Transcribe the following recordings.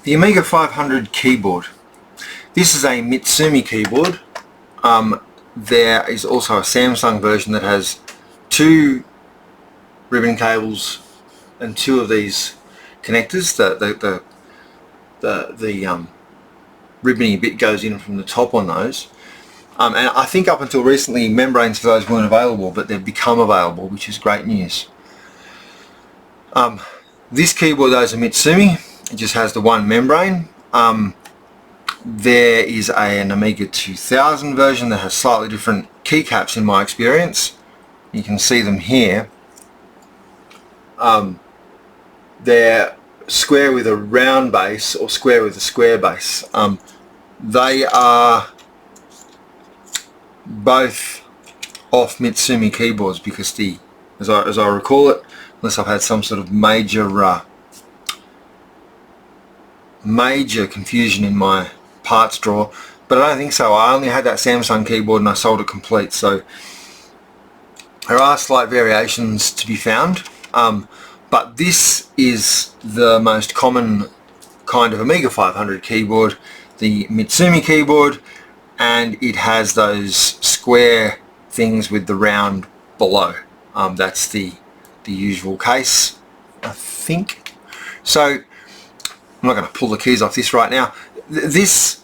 The Amiga 500 keyboard. This is a Mitsumi keyboard. There is also a Samsung version that has 2 ribbon cables and 2 of these connectors. The ribbony bit goes in from the top on those. And I think up until recently membranes for those weren't available, but they've become available, which is great news. This keyboard though is a Mitsumi. It just has the one membrane. There is an Amiga 2000 version that has slightly different keycaps in my experience. You can see them here. They're square with a round base or square with a square base. They are both off Mitsumi keyboards because as I recall it, unless I've had some sort of major confusion in my parts drawer, but I don't think so. I only had that Samsung keyboard and I sold it complete, so there are slight variations to be found, but this is the most common kind of Amiga 500 keyboard, the Mitsumi keyboard, and it has those square things with the round below. That's the usual case, I think. So I'm not going to pull the keys off this right now. This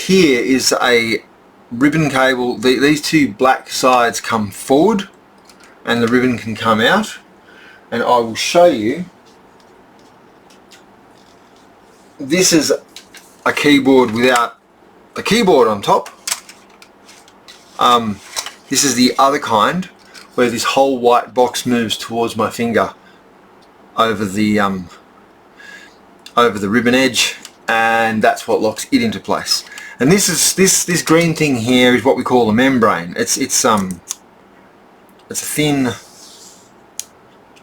here is a ribbon cable. These 2 black sides come forward and the ribbon can come out, and I will show you. This is a keyboard without the keyboard on top. This is the other kind, where this whole white box moves towards my finger over the ribbon edge, and that's what locks it into place. And this green thing here is what we call a membrane. It's a thin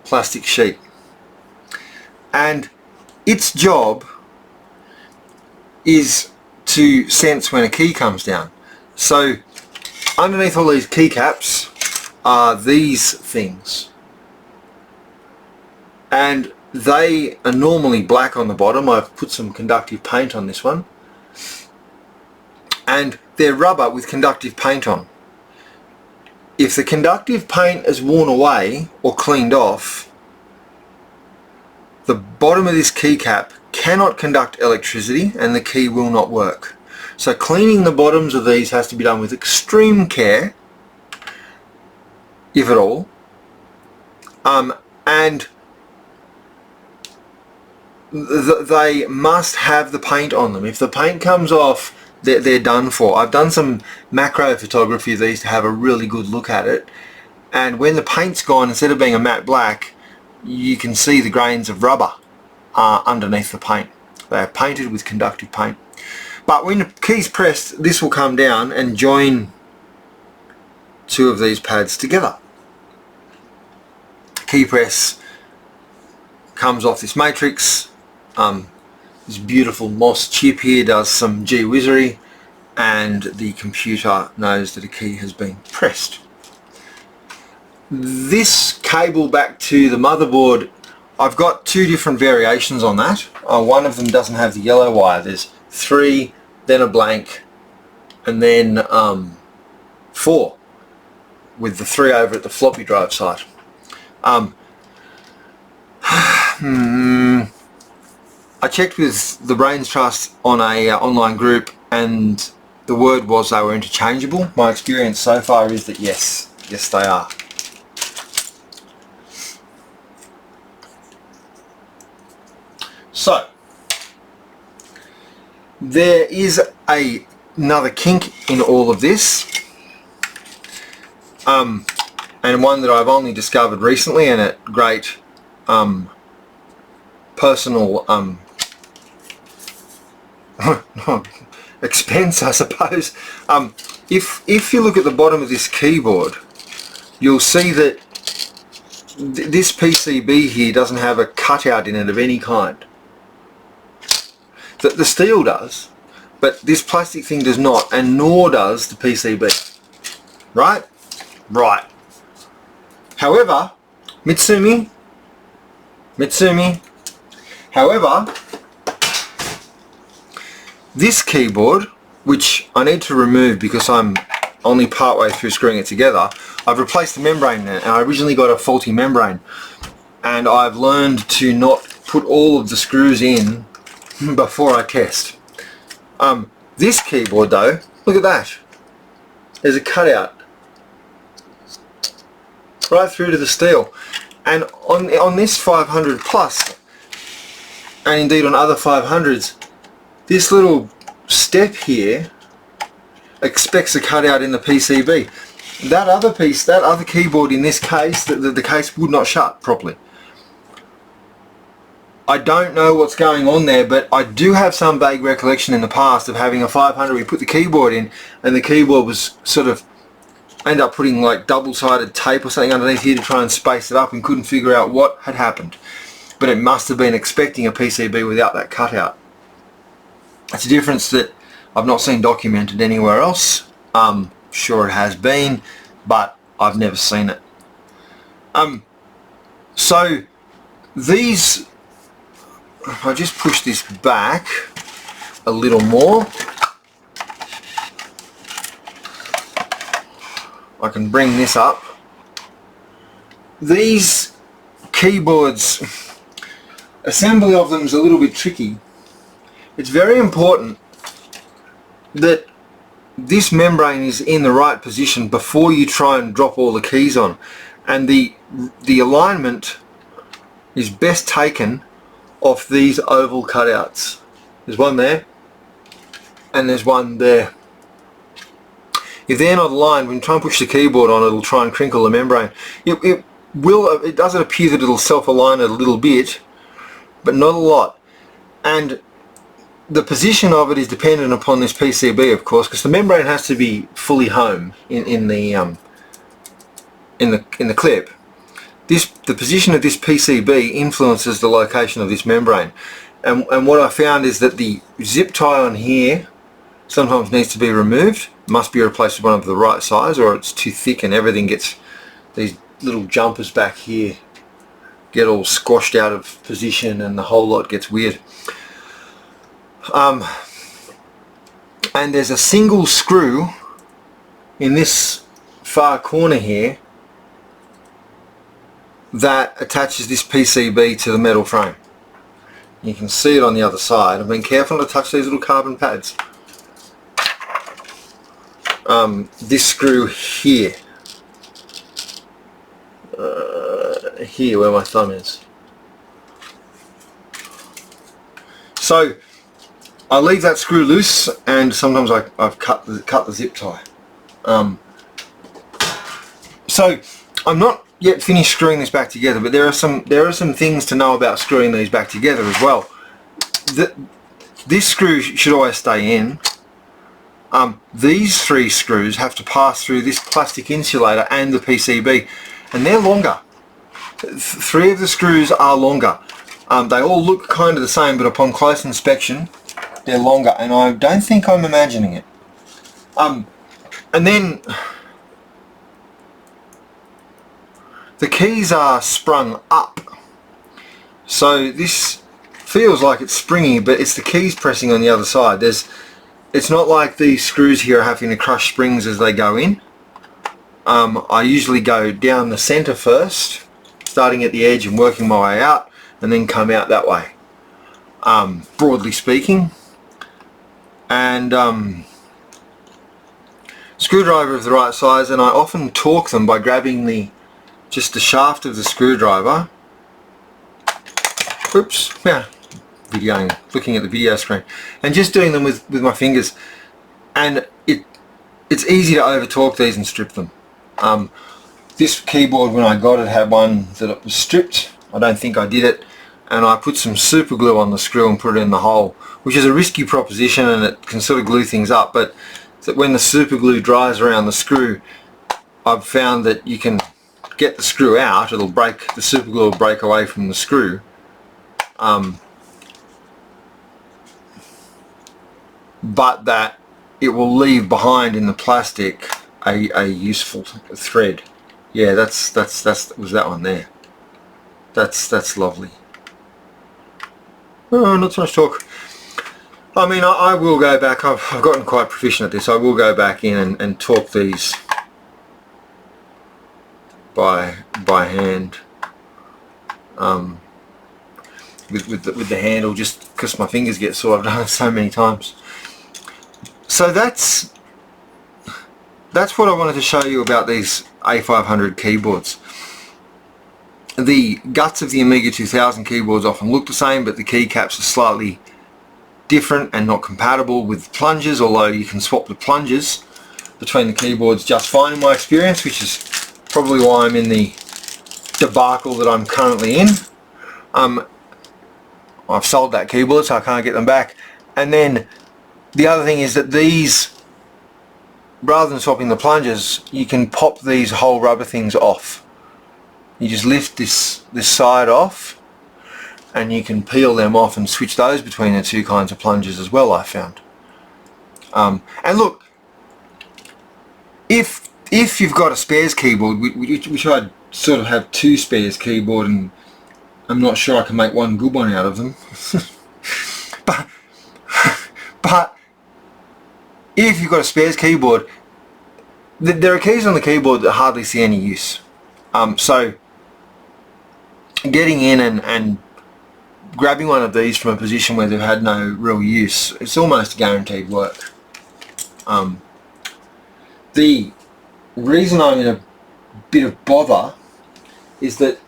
plastic sheet, and its job is to sense when a key comes down. So underneath all these keycaps are these things, and they are normally black on the bottom. I've put some conductive paint on this one, and they're rubber with conductive paint on. If the conductive paint is worn away or cleaned off, the bottom of this keycap cannot conduct electricity and the key will not work. So cleaning the bottoms of these has to be done with extreme care, if at all, and they must have the paint on them. If the paint comes off, they're done for. I've done some macro photography of these to have a really good look at it, and when the paint's gone, instead of being a matte black, you can see the grains of rubber underneath the paint. They're painted with conductive paint. But when the key's pressed, this will come down and join 2 of these pads together. Key press comes off this matrix. This beautiful moss chip here does some gee-whizzery, and the computer knows that a key has been pressed. This cable back to the motherboard, I've got 2 different variations on that. One of them doesn't have the yellow wire. There's 3, then a blank, and then 4 with the 3 over at the floppy drive side. I checked with the Brains Trust on a online group, and the word was they were interchangeable. My experience so far is that yes they are. So there is another kink in all of this, and one that I've only discovered recently, and at great personal expense, I suppose. If you look at the bottom of this keyboard, you'll see that this PCB here doesn't have a cutout in it of any kind. The steel does, but this plastic thing does not, and nor does the PCB. Right? Right. However, Mitsumi, however, this keyboard, which I need to remove because I'm only part way through screwing it together, I've replaced the membrane now, and I originally got a faulty membrane, and I've learned to not put all of the screws in before I test. This keyboard though, look at that, there's a cutout right through to the steel, and on this 500 plus, and indeed on other 500s, this little step here expects a cutout in the PCB. That other piece, that other keyboard in this case, the case would not shut properly. I don't know what's going on there, but I do have some vague recollection in the past of having a 500, we put the keyboard in and the keyboard was sort of, I ended up putting like double-sided tape or something underneath here to try and space it up, and couldn't figure out what had happened. But it must have been expecting a PCB without that cutout. It's a difference that I've not seen documented anywhere else. Sure it has been, but I've never seen it. So these, I just push this back a little more. I can bring this up. These keyboards, assembly of them is a little bit tricky. It's very important that this membrane is in the right position before you try and drop all the keys on, and the alignment is best taken off these oval cutouts. There's one there and there's one there. If they're not aligned, when you try and push the keyboard on, it'll try and crinkle the membrane. It doesn't appear that it'll self-align it a little bit, but not a lot. And the position of it is dependent upon this PCB, of course, because the membrane has to be fully home in the clip. The position of this PCB influences the location of this membrane, and what I found is that the zip tie on here sometimes needs to be removed, must be replaced with one of the right size, or it's too thick and everything gets, these little jumpers back here get all squashed out of position and the whole lot gets weird. And there's a single screw in this far corner here that attaches this PCB to the metal frame. You can see it on the other side. I've been careful not to touch these little carbon pads. This screw here, here where my thumb is. So I leave that screw loose, and sometimes I've cut the zip tie. So I'm not yet finished screwing this back together, but there are some things to know about screwing these back together as well. This screw should always stay in. These three screws have to pass through this plastic insulator and the PCB, and they're longer. Three of the screws are longer. They all look kind of the same, but upon close inspection they're longer, and I don't think I'm imagining it. And then the keys are sprung up, so this feels like it's springy, but it's the keys pressing on the other side. It's not like these screws here are having to crush springs as they go in. I usually go down the center first, starting at the edge and working my way out, and then come out that way, broadly speaking. And screwdriver of the right size, and I often torque them by grabbing just the shaft of the screwdriver. Oops, yeah, videoing, looking at the video screen, and just doing them with my fingers, and it's easy to over torque these and strip them. This keyboard, when I got it, had one that it was stripped. I don't think I did it, and I put some super glue on the screw and put it in the hole, which is a risky proposition, and it can sort of glue things up, but when the super glue dries around the screw, I've found that you can get the screw out, it'll break, the super glue will break away from the screw. But that it will leave behind in the plastic a useful thread. Yeah, was that one there. That's lovely. Oh, not so much talk. I mean, I will go back. I've gotten quite proficient at this. I will go back in and torque these by hand with the handle, just because my fingers get sore. I've done it so many times. So that's what I wanted to show you about these A500 keyboards. The guts of the Amiga 2000 keyboards often look the same, but the keycaps are slightly different and not compatible with plungers, although you can swap the plungers between the keyboards just fine in my experience, which is probably why I'm in the debacle that I'm currently in. I've sold that keyboard, so I can't get them back. And then the other thing is that these, rather than swapping the plungers, you can pop these whole rubber things off. You just lift this side off, and you can peel them off and switch those between the two kinds of plungers as well, I found. And look, if you've got a spares keyboard, which I sort of have two spares keyboard, and I'm not sure I can make one good one out of them. but if you've got a spares keyboard, there are keys on the keyboard that hardly see any use. So getting in and grabbing one of these from a position where they've had no real use, it's almost guaranteed work. The reason I'm in a bit of bother is that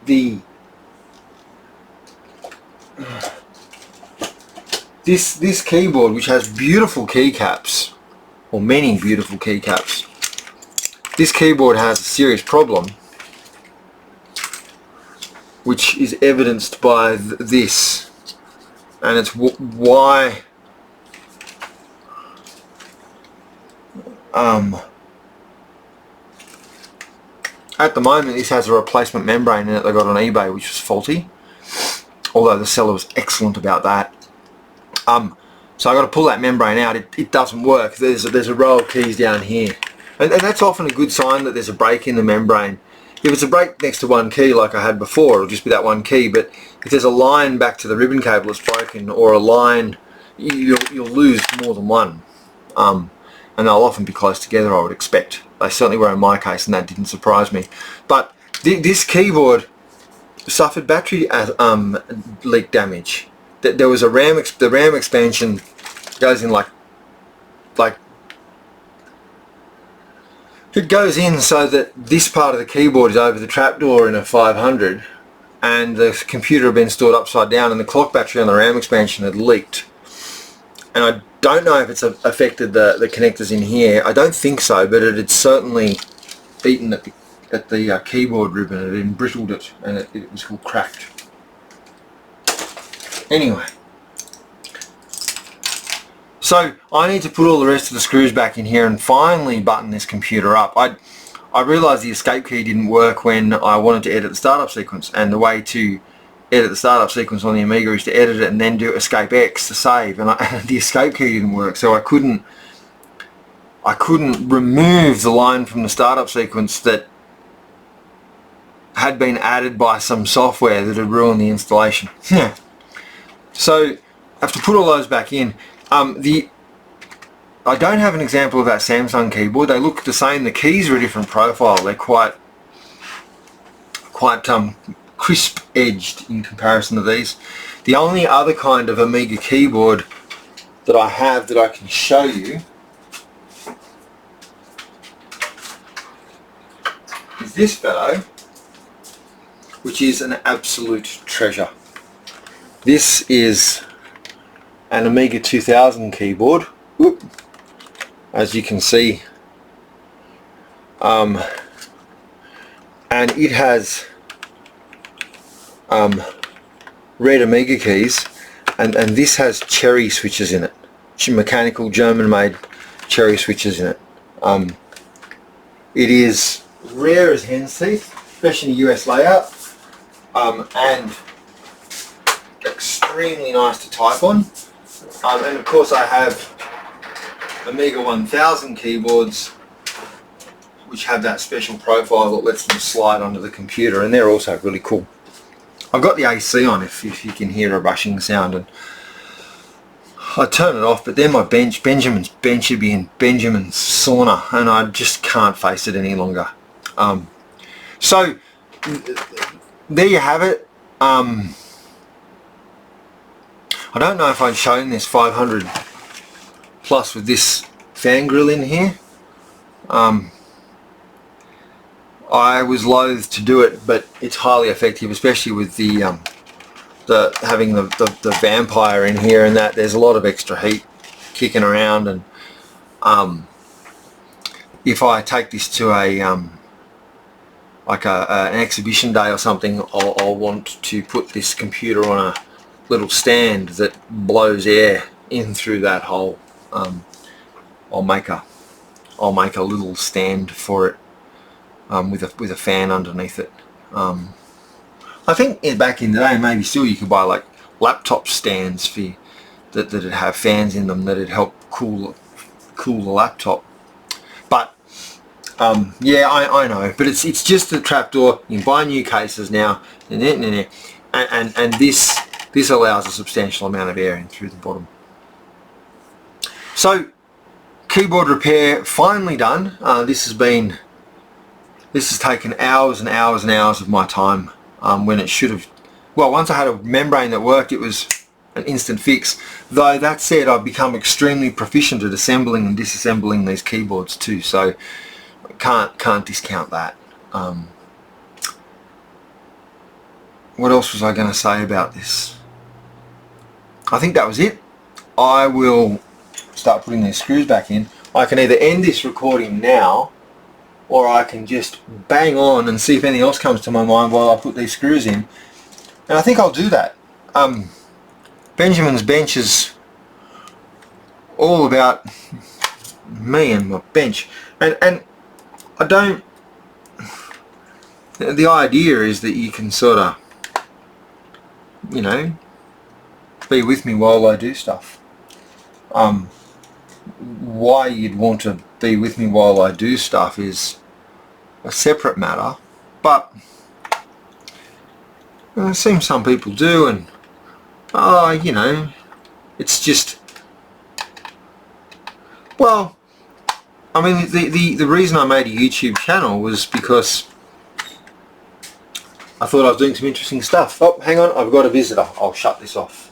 this keyboard, which has beautiful keycaps, or many beautiful keycaps, this keyboard has a serious problem, which is evidenced by this, and it's why at the moment this has a replacement membrane in it they got on eBay, which was faulty, although the seller was excellent about that. So I got to pull that membrane out. It doesn't work. There's a row of keys down here, and that's often a good sign that there's a break in the membrane. If it's a break next to one key like I had before, it'll just be that one key, but if there's a line back to the ribbon cable that's broken, or a line, you'll lose more than one. And they'll often be close together, I would expect. They certainly were in my case, and that didn't surprise me. But this keyboard suffered battery leak damage. There was the RAM expansion goes in like it goes in so that this part of the keyboard is over the trapdoor in a 500, and the computer had been stored upside down, and the clock battery on the RAM expansion had leaked. And I don't know if it's affected the connectors in here. I don't think so, but it had certainly eaten at the keyboard ribbon. It had embrittled it, and it was all cracked. Anyway, so I need to put all the rest of the screws back in here and finally button this computer up. I realised the escape key didn't work when I wanted to edit the startup sequence, and the way to edit the startup sequence on the Amiga is to edit it and then do escape X to save, and the escape key didn't work, so I couldn't remove the line from the startup sequence that had been added by some software that had ruined the installation. So I have to put all those back in. I don't have an example of that Samsung keyboard. They look the same. The keys are a different profile. They're quite crisp edged in comparison to these. The only other kind of Amiga keyboard that I have that I can show you is this fellow, which is an absolute treasure. This is an Amiga 2000 keyboard. Whoop. As you can see, and it has red Amiga keys, and this has cherry switches in it, mechanical German-made cherry switches in it. It is rare as hen's teeth, especially in a US layout, and extremely nice to type on. And of course I have Amiga 1000 keyboards which have that special profile that lets them slide onto the computer, and they're also really cool. I've got the AC on if you can hear a rushing sound, and I turn it off, but then my Benjamin's bench would be in Benjamin's sauna, and I just can't face it any longer. So there you have it. I don't know if I'd shown this 500 plus with this fan grill in here. I was loath to do it, but it's highly effective, especially with the having the vampire in here, and that there's a lot of extra heat kicking around. And if I take this to a like an exhibition day or something, I'll want to put this computer on a little stand that blows air in through that hole. I'll make a little stand for it with a fan underneath it. I think back in the day, maybe still, you could buy like laptop stands for that'd have fans in them that'd help cool the laptop. But yeah, I know, but it's just a trapdoor. You can buy new cases now, and this allows a substantial amount of air in through the bottom. So keyboard repair finally done. This has taken hours and hours and hours of my time, when it should have, well, once I had a membrane that worked, it was an instant fix. Though that said, I've become extremely proficient at assembling and disassembling these keyboards too, so can't discount that. What else was I going to say about this? I think that was it. I will start putting these screws back in. I can either end this recording now, or I can just bang on and see if anything else comes to my mind while I put these screws in. And I think I'll do that. Benjamin's bench is all about me and my bench. And I don't... The idea is that you can sort of, you know, be with me while I do stuff. Why you'd want to be with me while I do stuff is a separate matter, but it seems some people do, and you know, it's just, well, I mean, the reason I made a YouTube channel was because I thought I was doing some interesting stuff. Oh, hang on, I've got a visitor. I'll shut this off.